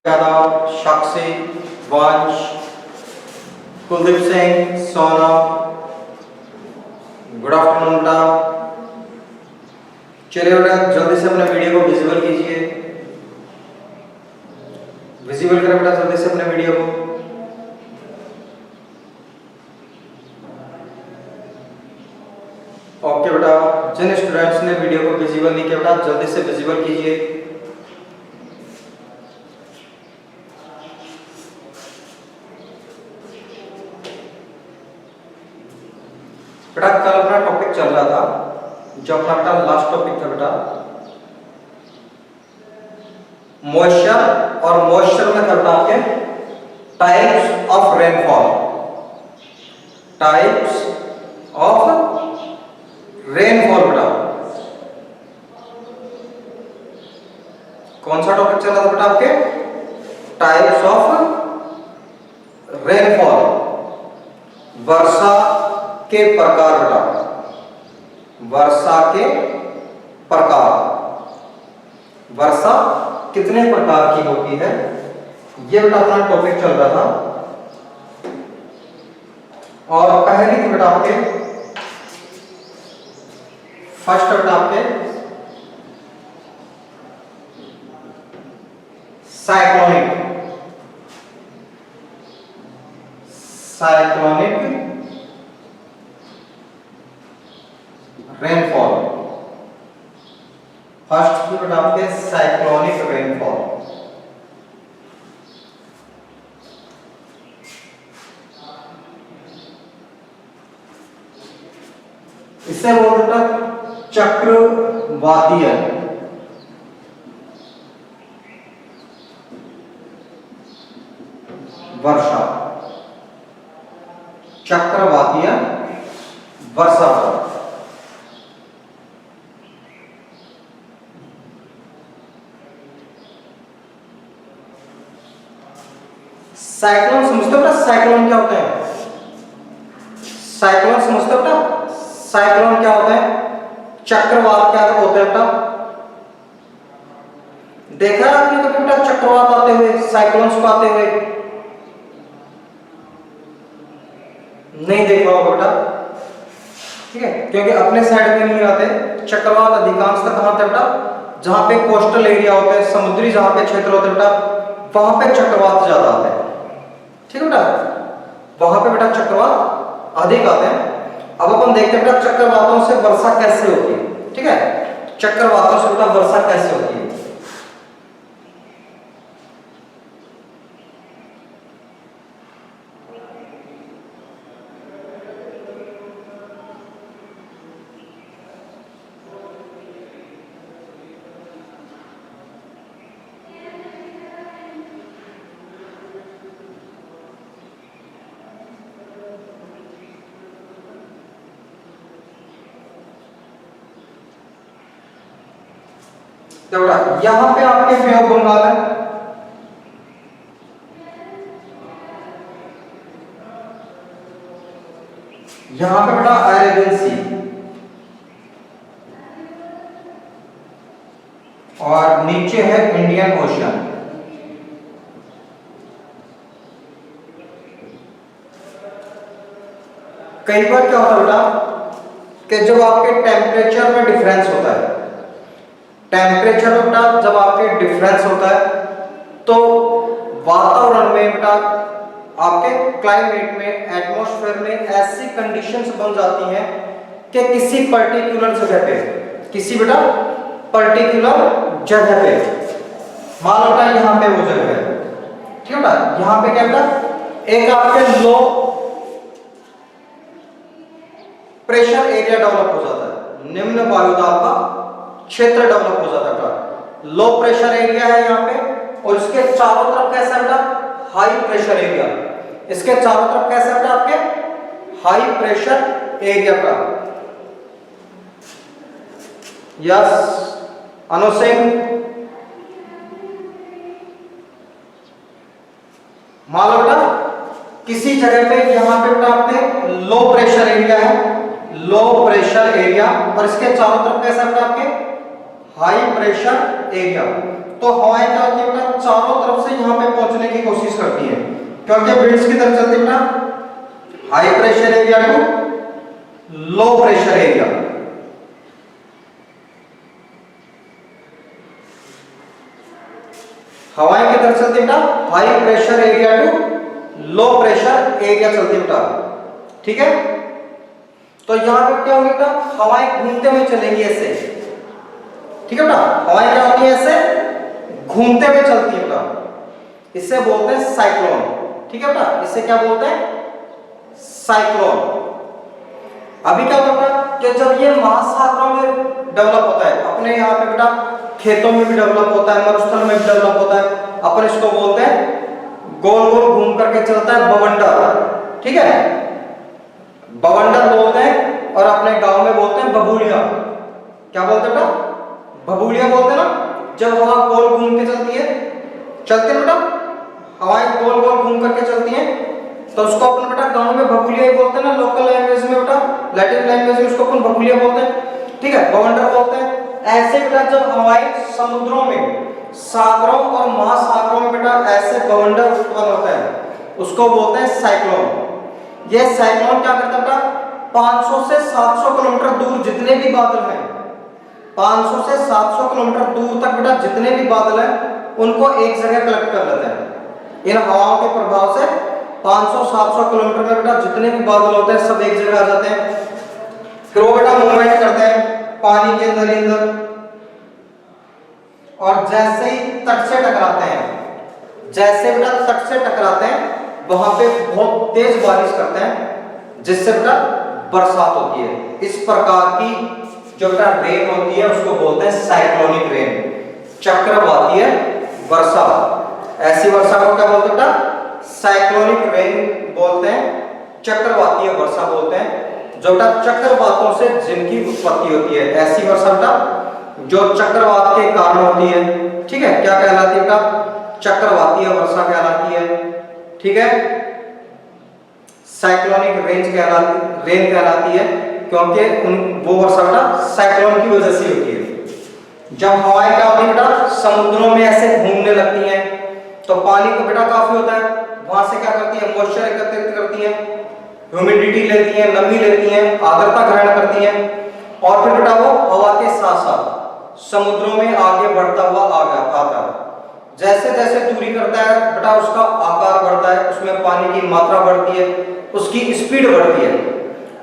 यादव, साक्षी, वंश, कुलदीप सिंह, सोना, good afternoon बेटा। चलिए बेटा जल्दी से अपने वीडियो को विजिबल कीजिए, विजिबल करें बेटा जल्दी से अपने वीडियो को। ओके बेटा, जिन स्टूडेंट्स ने वीडियो को विजिबल नहीं किया बेटा जल्दी से विजिबल कीजिए। बेटा कल अपना टॉपिक चल रहा था, जो अपना बेटा लास्ट टॉपिक था बेटा मॉइस्चर, और मॉइस्चर में था बेटा आपके types of rainfall, types of rainfall बेटा। कौन सा टॉपिक चल रहा था बेटा आपके? टाइप्स ऑफ रेनफॉल, वर्षा के प्रकार बेटा, वर्षा के प्रकार। वर्षा कितने प्रकार की होती है, ये बेटा अपना टॉपिक चल रहा था। और पहली थी बेटा आपके फर्स्ट बेटा आपके साइक्लोनिक, साइक्लोनिक रेनफॉल। फर्स्ट की बेटा आपके साइक्लोनिक रेनफॉल। इससे बोलते हैं चक्रवातीय वर्षा, चक्रवातीय वर्षा। साइक्लोन समझते हो बेटा? साइक्लोन क्या होता है? साइक्लोन समझते हो बेटा? साइक्लोन क्या होता है? चक्रवात क्या होता है बेटा? देखा है आपने कभी बेटा चक्रवात आते हुए, साइक्लोन्स को आते हुए? नहीं देखा होगा बेटा, ठीक है, क्योंकि अपने साइड में नहीं आते चक्रवात। अधिकांशतः कहां आते बेटा? जहां पे कोस्टल एरिया होते हैं, समुद्री जहां पे क्षेत्र होते हैं बेटा, वहां पे चक्रवात ज्यादा आते हैं, ठीक है बेटा, वहां पे बेटा चक्रवात अधिक आते हैं। अब अपन देखते हैं बेटा चक्रवातों से वर्षा कैसे होती है, ठीक है, चक्रवातों से बेटा वर्षा कैसे होती है। यहां पे आपके बे ऑफ बंगाल है, यहां पे बेटा अरेबियन सी, और नीचे है इंडियन ओशन। कई बार क्या होता है बेटा कि जब आपके टेम्परेचर में डिफरेंस होता है, टेम्परेचर में बेटा जब आपके डिफरेंस होता है तो वातावरण में बेटा आपके क्लाइमेट में, एटमॉस्फेयर में ऐसी कंडीशंस बन जाती हैं कि किसी पर्टिकुलर जगह पे, किसी बेटा पर्टिकुलर जगह पे, मान लो बेटा यहाँ पे वो जगह है, ठीक है बेटा, यहाँ पे क्या बेटा एक आपके लो प्रेशर एरिया डेवलप हो जाता है, निम्न वायुदाब का क्षेत्र डेवलप हो जाता है। लो प्रेशर एरिया है यहाँ पे, और इसके चारों तरफ कैसा बेटा हाई प्रेशर एरिया, इसके चारों तरफ कैसा बेटा आपके हाई प्रेशर एरिया का। यस अनु सिंह, मान लो बेटा किसी जगह पे यहाँ पे बेटा आपके लो प्रेशर एरिया है, लो प्रेशर एरिया, और इसके चारों तरफ कैसा बेटा आपके हाई प्रेशर एरिया। तो हवाएं क्या होती है बेटा चारों तरफ से यहाँ पे की कोशिश करती है, क्योंकि विंड्स की तरफ चलती है बेटा high pressure area to low pressure area. हवाएं की तरफ चलती है बेटा high pressure area to low pressure area चलती है बेटा, ठीक है। तो यहां पे क्या होगा बेटा, हवाएं घूमते हुए चलेंगी ऐसे, ठीक है बेटा। हवाएं क्या होती है, ऐसे घूमते हुए चलती है बेटा, इसे बोलते हैं साइक्लोन, ठीक है बेटा। इसे क्या बोलते हैं, साइक्लोन। अभी क्या होता है कि जब ये महासागरों में डेवलप होता है, अपने यहाँ पे बेटा खेतों में भी डेवलप होता है, मरुस्थल में भी डेवलप होता है, अपन इसको बोलते हैं गोल गोल घूम करके चलता है बवंडर, ठीक है। बवंडर बोलते हैं और अपने गांव में बोलते हैं बबूलिया। क्या बोलते हैं बेटा, बबूलिया बोलते हैं ना। जब हवा गोल घूम के चलती है, चलते हैं बेटा, हवाएं गोल गोल घूम करके चलती हैं, तो उसको अपन बेटा गांव में बबूलिया ही बोलते हैं ना, लोकल लैंग्वेज में बेटा, लैटिन लैंग्वेज में उसको अपन बबूलिया बोलते हैं, ठीक है, बवंडर बोलते हैं। ऐसे बेटा जब हवाएं समुद्रों में, सागरों और महासागरों में बेटा ऐसे बवंडर उत्पन्न होते हैं, उसको बोलते हैं साइक्लोन। ये साइक्लोन क्या करता है बेटा, 500 से 700 किलोमीटर दूर जितने भी बादल हैं, 500 से 700 किलोमीटर दूर तक बेटा जितने भी बादल हैं उनको एक जगह कलेक्ट कर लेते हैं। इन हवाओं के प्रभाव से 500-700 किलोमीटर में बेटा जितने भी बादल होते हैं सब एक जगह आ जाते हैं। फिर वो बेटा मूवमेंट करते हैं पानी के अंदर ही अंदर, और जैसे ही तट से टकराते हैं, जैसे बेटा तट से टकराते हैं वहां पे बहुत तेज बारिश करते हैं, जिससे बेटा बरसात होती है। इस प्रकार की जो बेटा रेन होती है उसको बोलते हैं साइक्लोनिक रेन, चक्रवातीय वर्षा। ऐसी वर्षा को क्या बोलते हैं बेटा, साइक्लोनिक रेन बोलते हैं, चक्रवातीय वर्षा बोलते हैं, जो बेटा चक्रवातों से जिनकी उत्पत्ति होती है। ऐसी वर्षा बेटा जो चक्रवात के कारण होती है, ठीक है, क्या कहलाती है बेटा, चक्रवातीय वर्षा कहलाती है, ठीक है। साइक्लोनिक रेन कहलाती है, क्योंकि वो वर्षा बेटा साइक्लोन की वजह से होती है। जब हवाएं क्या होती है बेटा समुद्रों में ऐसे घूमने लगती हैं, तो पानी को बेटा काफी होता है, वहां से क्या करती है, मॉइस्चर एकत्रित करती है, ह्यूमिडिटी लेती है, नमी लेती है, आर्द्रता ग्रहण करती है, और फिर बेटा वो हवा के साथ साथ समुद्रों में आगे बढ़ता हुआ आता है। जैसे जैसे दूरी करता है बेटा उसका आकार बढ़ता है, उसमें पानी की मात्रा बढ़ती है, उसकी स्पीड बढ़ती है,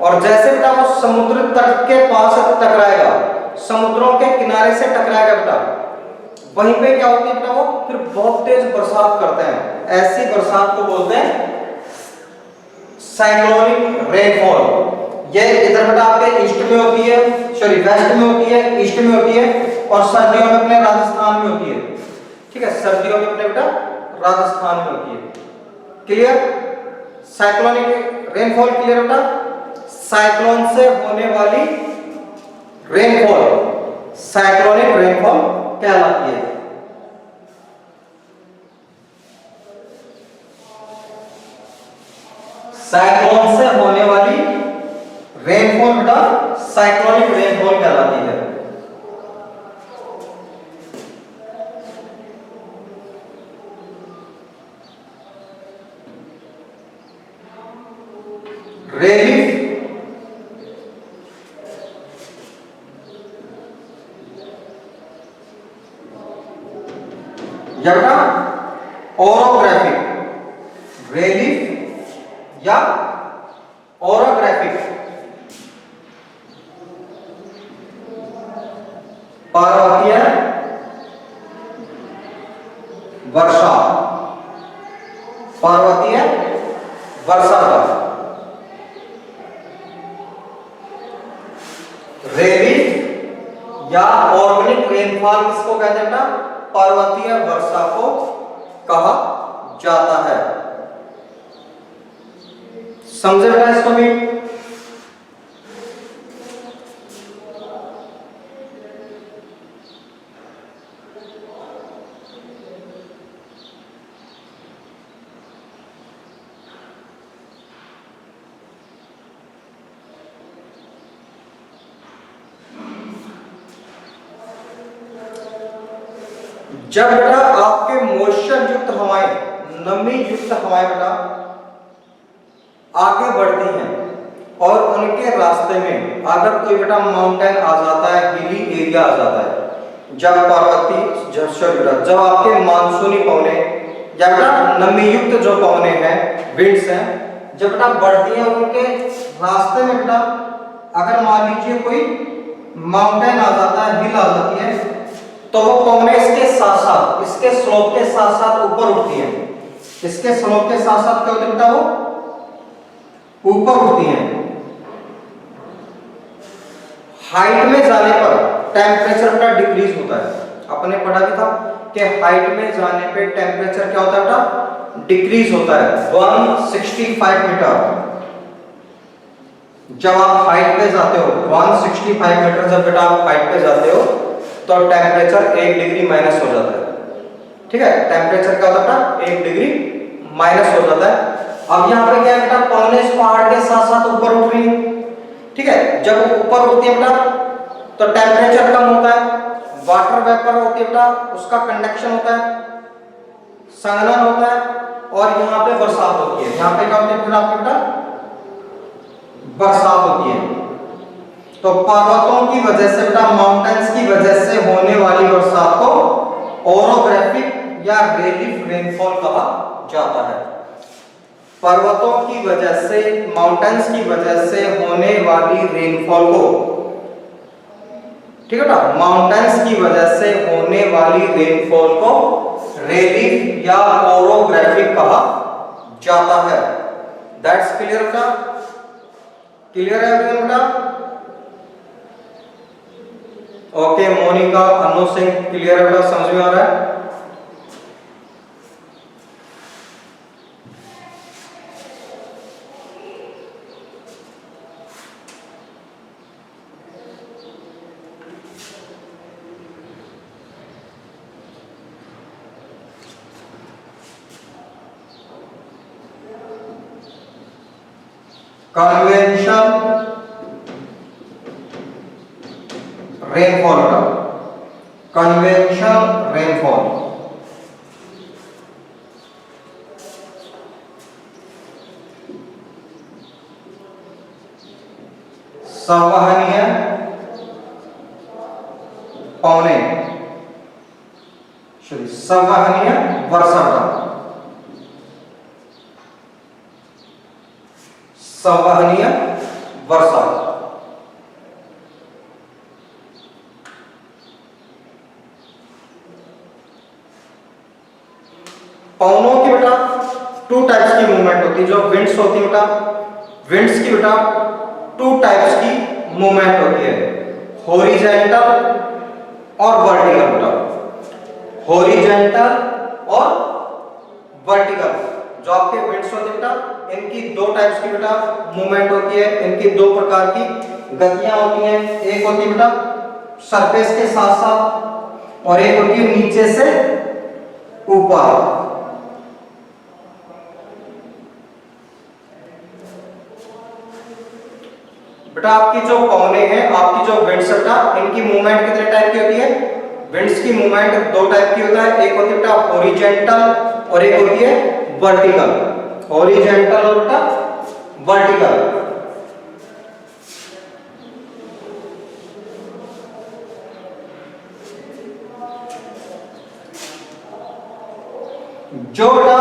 और जैसे बेटा वो समुद्र तट के पास टकराएगा, समुद्रों के किनारे से टकराएगा बेटा, वहीं पे क्या होती है बेटा वो फिर बहुत तेज बरसात करते हैं। ऐसी बरसात को बोलते हैं साइक्लोनिक रेनफॉल। ये इधर बेटा आपके ईस्ट में होती है, सॉरी वेस्ट में होती है, ईस्ट में होती है, और सर्दियों में अपने राजस्थान में होती है, ठीक है, सर्दियों में अपने बेटा राजस्थान में होती है। क्लियर, साइक्लोनिक रेनफॉल क्लियर बेटा। साइक्लोन से होने वाली रेनफॉल साइक्लोनिक रेनफॉल कहलाती है। साइक्लोन से होने वाली रेनफॉल बेटा साइक्लोनिक रेनफॉल कहलाती है। रेलिफ या बेटा ओरोग्राफिक, रेलिफ या ओरोग्राफिक, पर्वतीय वर्षा, पर्वतीय वर्षा का रेलिफ या ऑर्गेनिक रेनफॉल किसको कहते हैं बेटा, पर्वतीय वर्षा को कहा जाता है। समझे बेटा इसको भी। जब बेटा आपके मॉइस्चर युक्त हवाएं नमी युक्त हवाएं बेटा आगे बढ़ती हैं और उनके रास्ते में अगर कोई बेटा माउंटेन आ जाता है, हिली एरिया आ जाता है, जब जब आपके मानसूनी पवने या बेटा नमी युक्त जो पवने हैं, विंड्स हैं, जब बेटा बढ़ती हैं उनके रास्ते में बेटा अगर मान लीजिए कोई माउंटेन आ जाता है, हिल आ जाती है, तो वो पवने इसके साथ साथ, इसके स्लोप के साथ साथ ऊपर उठती हैं। इसके स्लोप के साथ साथ क्या होता है बेटा, वो ऊपर उठती हैं। हाइट में जाने पर टेम्परेचर बेटा डिक्रीज होता है। आपने पढ़ा भी था कि हाइट में जाने पे टेम्परेचर क्या होता है बेटा, डिक्रीज होता है 165 मीटर। जब आप हाइट पे जाते हो 165 मीटर, जब बेटा आप हाइट पे जाते हो तो टेम्परेचर 1 डिग्री माइनस हो जाता है। ठीक है, टेम्परेचर क्या होता है, 1 डिग्री माइनस हो जाता है। अब यहाँ पे क्या है बेटा, पवने इस पहाड़ के साथ साथ ऊपर उठ रही है। ठीक है, जब ऊपर उठती है बेटा तो टेम्परेचर कम होता है, वाटर वेपर होती है बेटा, उसका कंडक्शन होता है, संघनन होता है और यहाँ पे बरसात होती है। यहाँ पे क्या होती है बेटा, बरसात होती है। तो पर्वतों की वजह से बेटा, माउंटेन्स की वजह से होने वाली बरसात को ओरोग्राफिक या रिलीफ रेनफॉल कहा जाता है। पर्वतों की वजह से, माउंटेन्स की वजह से होने वाली रेनफॉल को, ठीक है बेटा, माउंटेन्स की वजह से होने वाली रेनफॉल को रिलीफ या ओरोग्राफिक कहा जाता है। दैट्स क्लियर बेटा, क्लियर है एवरीवन बेटा? ओके, मोनिका, अनु सिंह, क्लियर है बेटा, समझ में आ रहा है? कन्वेंशन रेनफॉल का, कन्वेंशन रेनफॉल, संवहनीय पवने, संवहनीय वर्षा, संवहनीय वर्षा। पवनों की बेटा 2 टाइप्स की मूवमेंट होती है। जो विंड्स होती है बेटा, विंड्स की बेटा 2 टाइप्स की मूवमेंट होती है, हॉरिजॉन्टल और वर्टिकल बेटा, हॉरिजॉन्टल और वर्टिकल। जो आपके विंड्स होते हैं बेटा, इनकी 2 टाइप्स की बेटा मूवमेंट होती है, इनकी 2 प्रकार की गतियां होती हैं। एक होती है बेटा सरफेस के साथ साथ और एक होती है नीचे से ऊपर। बेटा आपकी जो पवने हैं, आपकी जो विंड्स बेटा, इनकी मूवमेंट कितने टाइप की होती है? विंड्स की मूवमेंट 2 टाइप की होता है, एक होती है बेटा हॉरिजॉन्टल और एक होती है वर्टिकल। हॉरिजॉन्टल और बेटा वर्टिकल। जो बेटा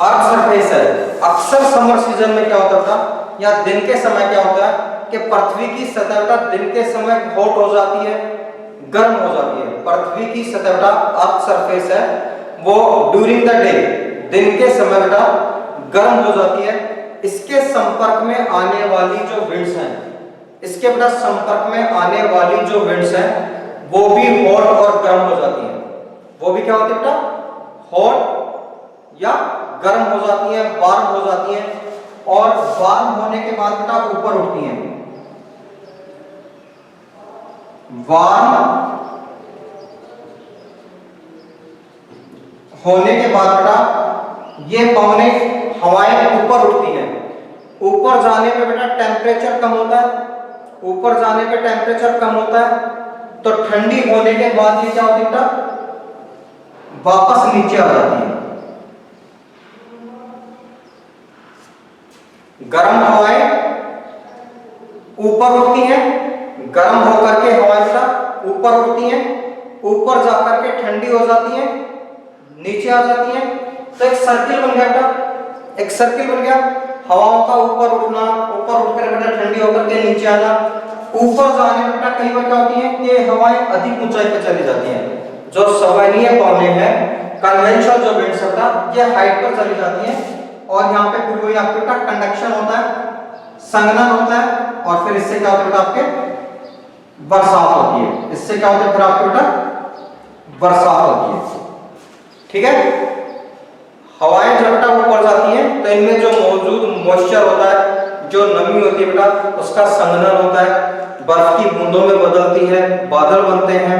अर्थ सरफेस है, अक्सर समर सीजन में क्या होता था या दिन के समय क्या होता है कि पृथ्वी की सतह दिन के समय हॉट हो जाती है, गर्म हो जाती है। पृथ्वी की सतह अर्थ सरफेस है वो ड्यूरिंग द डे, दिन के समय बेटा गर्म हो जाती है। इसके संपर्क में आने वाली जो विंड्स हैं, इसके बेटा संपर्क में आने वाली जो विंड्स हैं वो भी हॉट और गर्म हो जाती हैं। वो भी क्या होती है बेटा, हॉट या गर्म हो जाती हैं, वार्म हो जाती हैं और वार्म होने के बाद बेटा ऊपर उठती हैं। वार्म होने के बाद बेटा ये पवने हवाएं ऊपर उठती हैं। ऊपर जाने पे बेटा टेम्परेचर कम होता है ऊपर जाने पे टेम्परेचर कम होता है, तो ठंडी होने के बाद ये क्या होती है, वापस नीचे आ जाती है। गर्म हवाएं ऊपर उठती हैं, गर्म होकर के हवाएं बेटा ऊपर उठती हैं, ऊपर जाकर के ठंडी हो जाती हैं, नीचे आ जाती हैं। तो एक सर्किल बन गया बेटा, एक सर्किल बन गया। हवाओं का ऊपर उठना, ऊपर उठकर बेटा ठंडी होकर के नीचे आना। ऊपर जाने में बेटा कई बार क्या होती है कि हवाएं अधिक ऊंचाई पर चली जाती हैं, जो सवैनीय कोने हैं, कन्वेंशनल जो विंड्स होता है, ये हाइट पर चली जाती हैं। और यहाँ पे फिर वही आपके बेटा कंडक्शन होता है, संघनन होता है, और फिर इससे क्या होता है बेटा आपके बरसात होती है। इससे क्या होता है फिर आपके बेटा बरसात होती है। ठीक है, हवाएं जब बेटा ऊपर जाती हैं तो इनमें जो मौजूद मॉइस्चर होता है, जो नमी होती है बेटा, उसका संघनन होता है, बर्फ की बूंदों में बदलती है, बादल बनते हैं,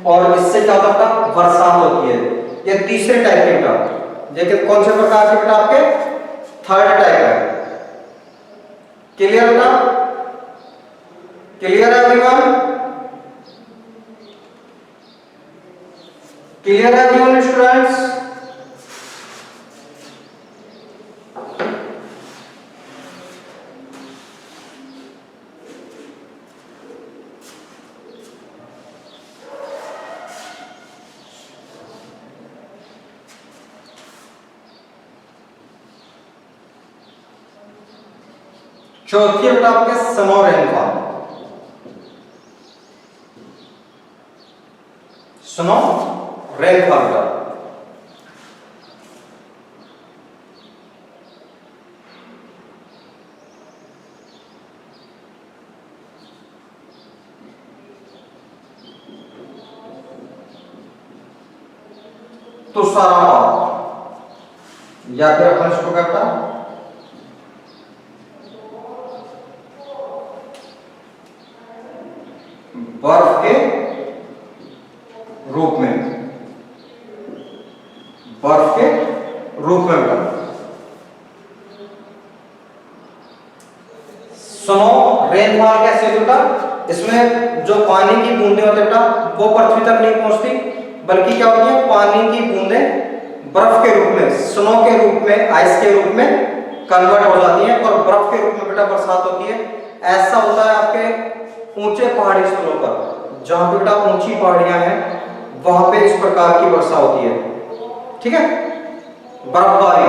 और इससे क्या होता है बरसात होती है। ये तीसरे टाइप के बेटा, ये कौन से प्रकार के बेटा आपके थर्ड टाइप है। क्लियर बेटा, क्लियर है एवरीवन, क्लियर है एवरीवन स्टूडेंट्स। चौथी बेटा आपके स्नो रेनफॉल, स्नो रेनफॉल बेटा। तुषारपात, या फिर अपन इसको क्या बेटा बर्फ के रूप में, बर्फ के रूप में बेटा। स्नो रेनफॉल कैसे बेटा, इसमें जो पानी की बूंदें होती है बेटा वो पृथ्वी तक नहीं पहुंचती, बल्कि क्या होती है पानी की बूंदें बर्फ के रूप में, स्नो के रूप में, आइस के रूप में कन्वर्ट हो जाती हैं, और बर्फ के रूप में बेटा बरसात होती है। ऐसा होता है आपके ऊंचे पहाड़ी स्थलों पर, जहां पे बेटा ऊंची पहाड़ियां हैं, वहां पे इस प्रकार की वर्षा होती है। ठीक है, बर्फबारी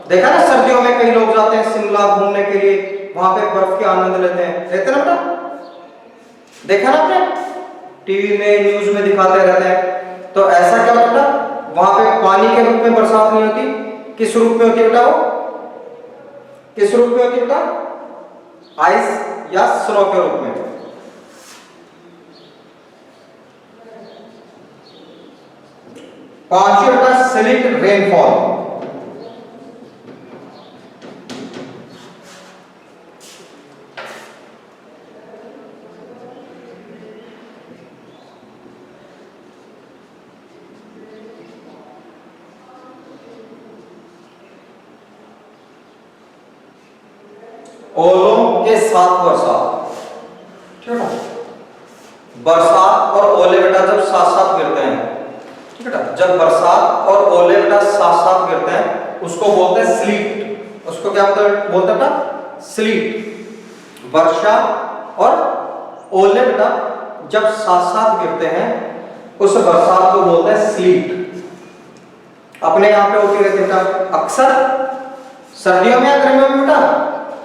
देखा ना, सर्दियों में कई लोग जाते हैं शिमला घूमने के लिए, वहां पे बर्फ के आनंद लेते हैं, रहते ना बेटा, देखा ना आपने, टीवी में न्यूज में दिखाते रहते हैं। तो ऐसा क्या बेटा, वहां पे पानी के रूप में बरसात नहीं होती, किस रूप में होती है बेटा, वो किस रूप में होती है बेटा, आइस या स्नो के रूप में। पांचवी बेटा स्लिट रेनफॉल, ओलों के साथ बरसात। ठीक है, बरसात और ओले बेटा जब साथ साथ गिरते हैं, ठीक है, जब बरसात और ओले बेटा साथ साथ गिरते हैं उसको बोलते हैं स्लीट। उसको क्या बोलते हैं स्लीट। वर्षा और ओले बेटा जब साथ साथ गिरते हैं उस बरसात को बोलते हैं स्लीट। अपने यहाँ पे होती रहती है अक्सर सर्दियों में या गर्मियों में बेटा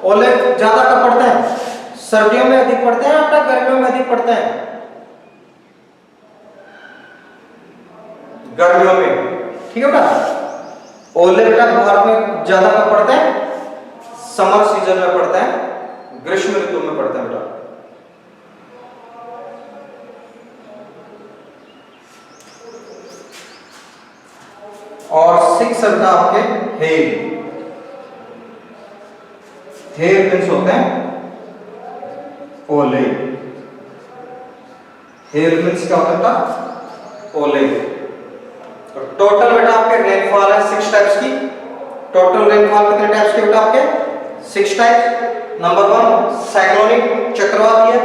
ओले ज्यादा कब पड़ते हैं, सर्दियों में अधिक पड़ते हैं बेटा, गर्मियों में अधिक पड़ते हैं, गर्मियों में। ठीक है बेटा, ओले बेटा भारत में ज्यादा कब पड़ते हैं, समर सीजन में पड़ते हैं, ग्रीष्म ऋतु में पड़ते हैं बेटा। और 6 बेटा आपके हेल, हेल मीन्स होते हैं ओले। हेल मीन्स क्या होता है बेटा, ओले। टोटल बेटा आपके रेनफॉल है 6 टाइप्स की। टोटल रेनफॉल कितने टाइप्स के बेटा आपके 6 टाइप्स। नंबर 1 साइक्लोनिक, चक्रवातीय।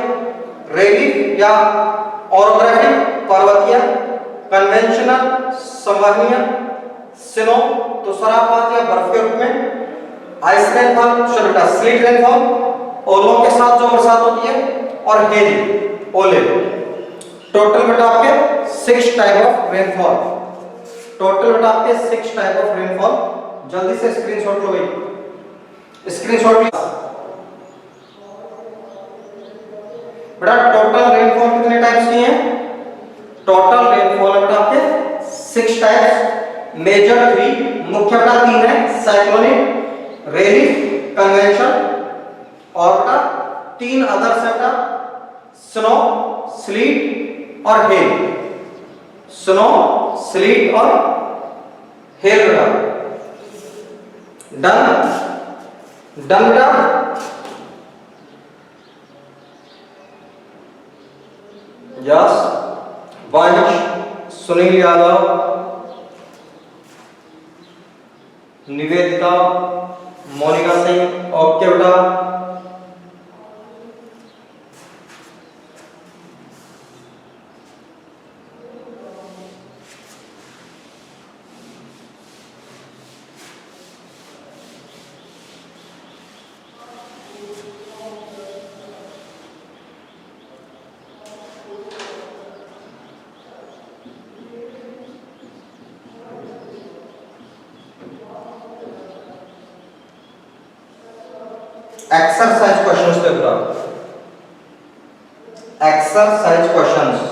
या ऑरोग्राफिक पर्वतीय, कन्वेंशनल संवहनीय, स्नो तो सरापात या बर्फ के रूप में, आइस रेनफॉल बेटा स्लीट रेनफॉल ओलों के साथ जो बरसात होती है, और हेल ओले। टोटल बेटा आपके 6 टाइप ऑफ रेनफॉल, टोटल बेटा आपके 6 टाइप ऑफ रेनफॉल। जल्दी से स्क्रीनशॉट लो भाई, स्क्रीनशॉट बेटा। टोटल रेनफॉल कितने टाइप्स की हैं? टोटल रेनफॉल बेटा आपके 6 टाइप्स, मेजर 3, मुख्य बेटा 3 है, साइक्लोनिक, रेलिफ, कन्वेंशन, और बेटा 3 अदर्स है बेटा, स्नो, स्लीट और हेल। स्नो, स्लीट और हेल बेटा। डन डन बेटा। यस, वंश, सुनील यादव, निवेदिता, मोनिका सिंह, ओके बेटा। एक्सरसाइज क्वेश्चंस देखो आप, एक्सरसाइज क्वेश्चंस।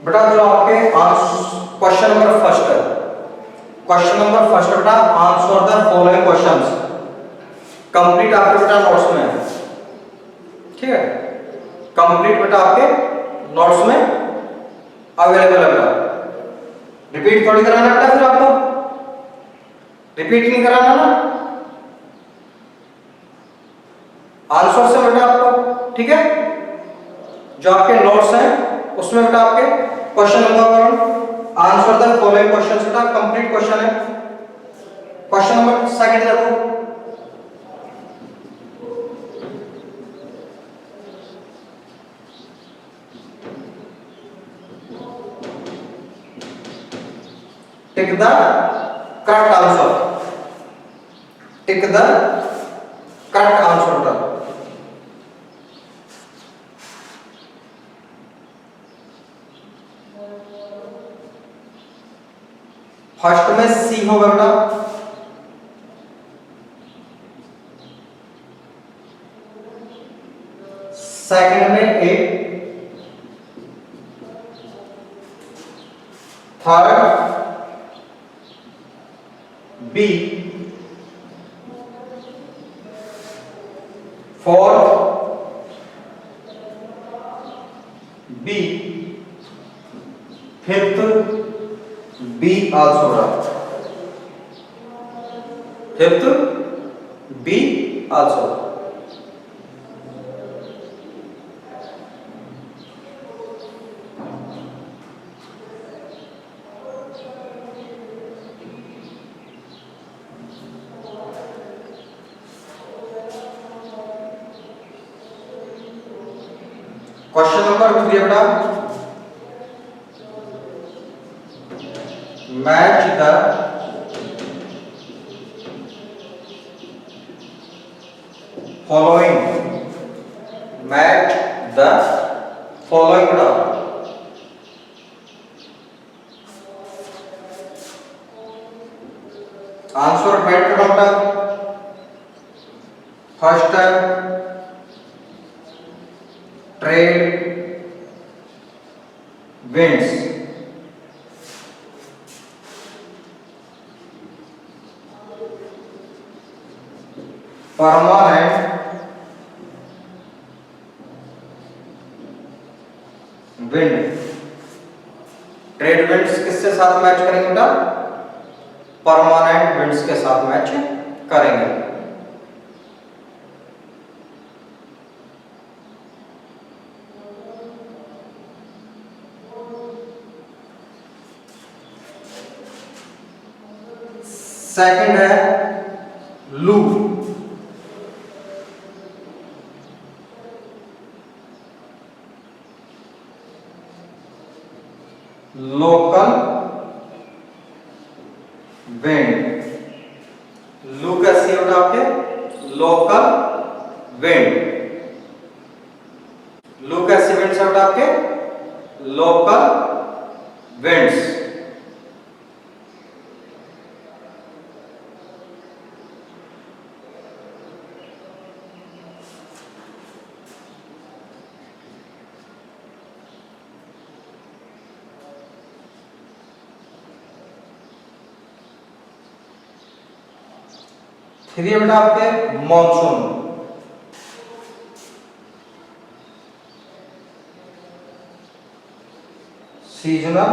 बेटा जो आपके क्वेश्चन नंबर फर्स्ट है, क्वेश्चन नंबर फर्स्ट बेटा, answer the following questions. Complete आपके बेटा नोट्स में है, ठीक है, कंप्लीट बेटा आपके नोट्स में अवेलेबल है बेटा। रिपीट थोड़ी कराना बेटा, फिर आपको रिपीट नहीं कराना ना, आंसर से बेटा आपको, ठीक है। जो आपके नोट्स हैं उसमें बेटा आपके question number 1 answer the following questions बेटा कंप्लीट क्वेश्चन है। क्वेश्चन नंबर सेकंड देखो, tick the correct answer, tick the correct answer बेटा। फर्स्ट में सी होगा बेटा, सेकंड में A, third B, fourth B, fifth B also बेटा, fifth B also. Question number 3 बेटा, match the following, match the following बेटा। Answer right करो बेटा। फर्स्ट है trade winds, permanent wind. Trade winds किसके साथ मैच करेंगे बेटा? परमानेंट विंड्स के साथ मैच करेंगे। सेकंड है लू। Local wind. लू कैसी होगा आपके? Local wind. लू कैसी विंड्स होगा आपके? Local winds. थ्री बेटा आपके मॉनसून। Seasonal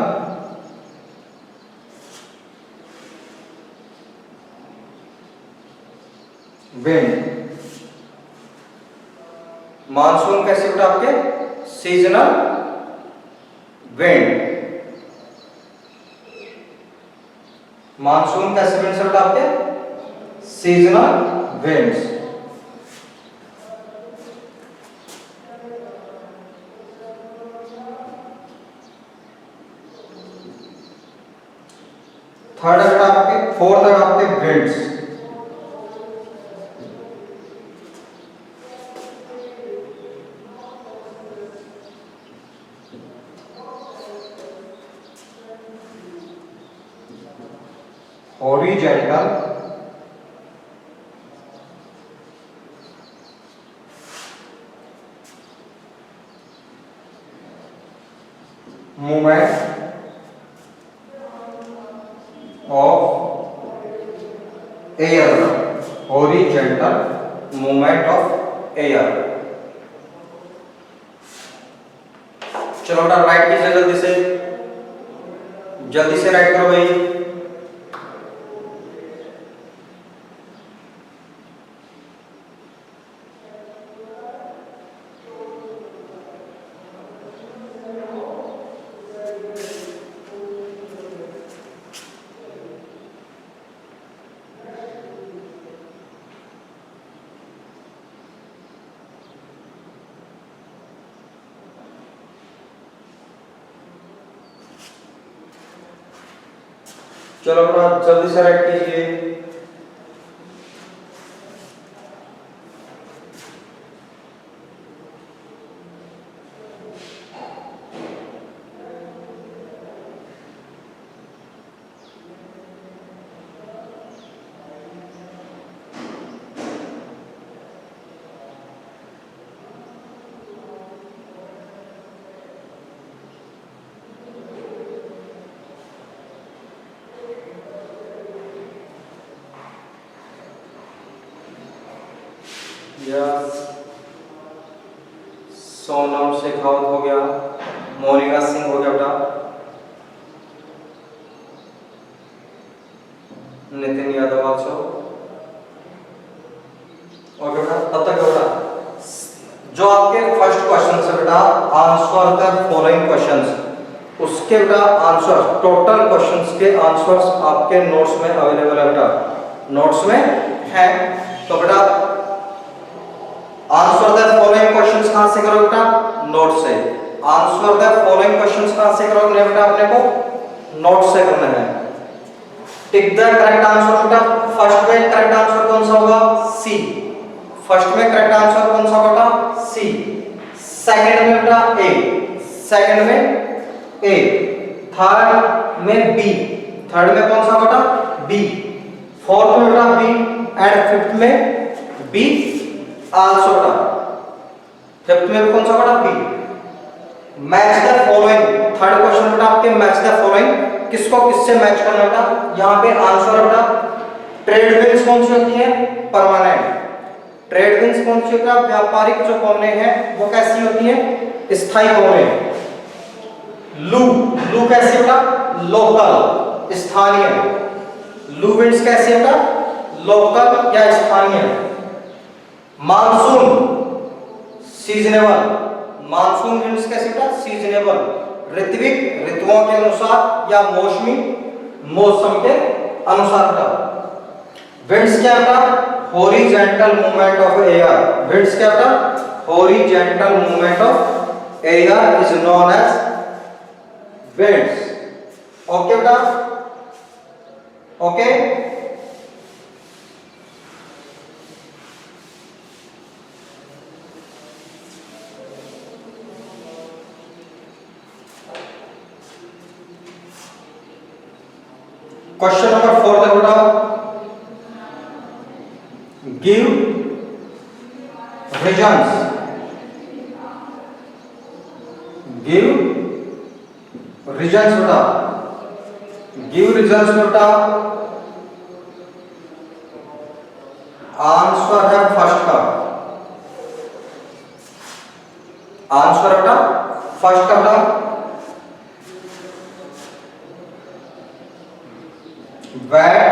wind. मानसून कैसे बेटा आपके? Seasonal wind. मानसून कैसे विंड्स बेटा आपके? Seasonal winds. थर्ड है आपके, फोर्थ है आपके winds. Horizontal movement of air. Horizontal movement of air. चलो बेटा राइट कीजिए जल्दी से राइट करो भाई। चलो अपना जल्दी से राइट कीजिए। सोनम शेखावत हो गया, मोनिका सिंह हो गया बेटा, नितिन यादव आल्सो। ओके बेटा, तब तक बेटा जो आपके फर्स्ट क्वेश्चन है बेटा, आंसर द फॉलोइंग क्वेश्चंस, उसके बेटा आंसर टोटल क्वेश्चंस के आंसर्स आपके नोट्स में अवेलेबल है बेटा, नोट्स में है। तो बेटा आंसर द फॉलोइंग क्वेश्चंस कहां से करोगे बेटा? नोट से। आंसर द फॉलोइंग क्वेश्चंस कहां से करोगे बेटा? अपने को नोट से करना है। टिक द करेक्ट आंसर बेटा। फर्स्ट में करेक्ट आंसर कौन सा होगा? सी। फर्स्ट में करेक्ट आंसर कौन सा बेटा? सी। सेकंड में बेटा ए, सेकंड में ए, थर्ड में बी, थर्ड में कौन सा बेटा? बी, फोर्थ में बेटा बी एंड फिफ्थ में बी आल्सो बेटा, फिफ्थ में कौन सा बेटा? B. Match the following, third question बेटा आपके मैच द फॉलोइंग, किसको किससे मैच करना बेटा? यहां पे आंसर बेटा ट्रेड विंड्स कौन सी होती है? परमानेंट। ट्रेड विंड्स कौन सी होती है? व्यापारिक जो पौने हैं वो कैसी होती है? स्थायी पौने। लू, लू कैसी बेटा? लोकल, स्थानीय। लू विंड्स कैसी है बेटा? लोकल या स्थानीय। मानसून, सीजनेबल, मानसून विंड्स कैसी बेटा? सीजनेबल, ऋतविक, ऋतुओं के अनुसार या मौसमी, मौसम के अनुसार बेटा। विंड्स क्या बेटा? Horizontal movement of air, winds क्या बेटा? Horizontal movement of air is known as winds. Okay बेटा? ओके? क्वेश्चन नंबर 4 देखो बेटा। गिव रीजंस, गिव रीजंस बेटा, गिव रीजंस बेटा। आंसर है फर्स्ट का, आंसर बेटा फर्स्ट का बेटा। wet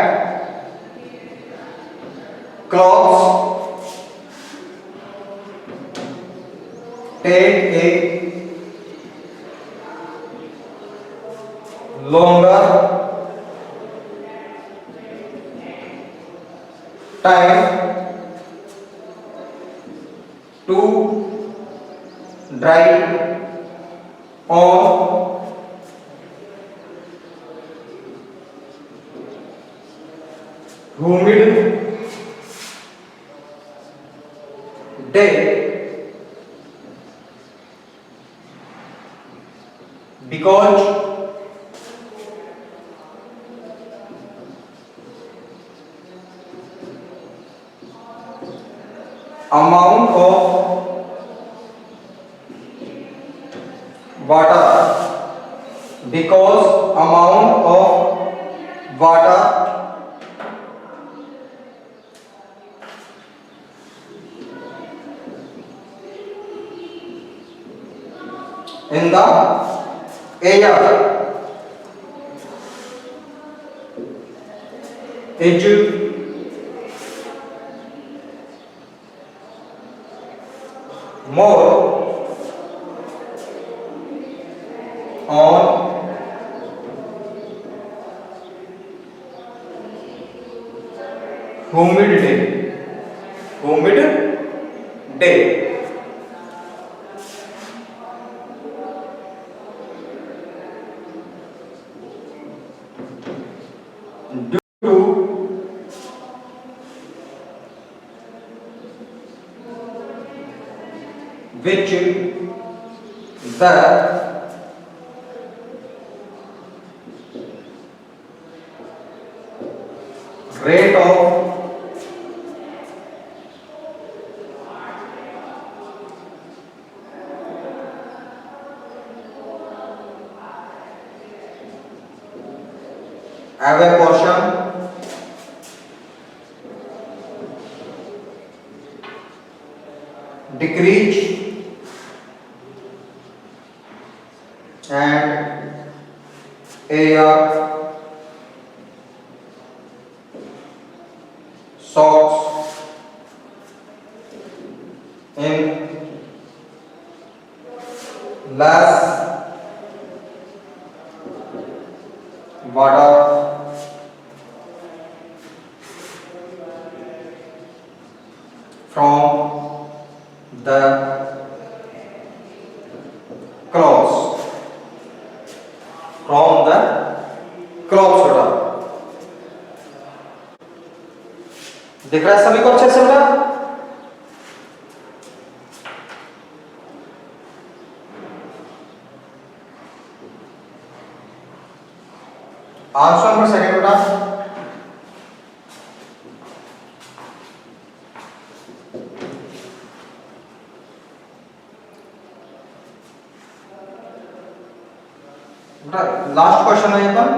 cloths take a longer time to dry on humid day because amount of water, because amount of water in the air is more on humid day, humid day. Due to which the rate of evaporation decrease and air soaks in less water from the clouds, from the clouds बेटा। दिख रहा है सभी को अच्छे से बेटा? Answer number second बेटा। लास्ट क्वेश्चन है अपन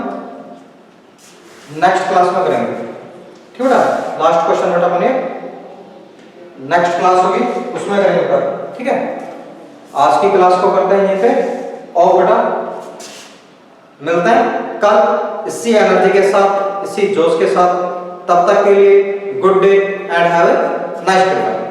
नेक्स्ट क्लास में करेंगे, ठीक है बेटा? लास्ट क्वेश्चन बेटा अपने नेक्स्ट क्लास होगी उसमें करेंगे बेटा, ठीक है? आज की क्लास को करते हैं यहीं पे। और बेटा मिलते हैं कल इसी एनर्जी के साथ, इसी जोश के साथ। तब तक के लिए good day and have a nice day.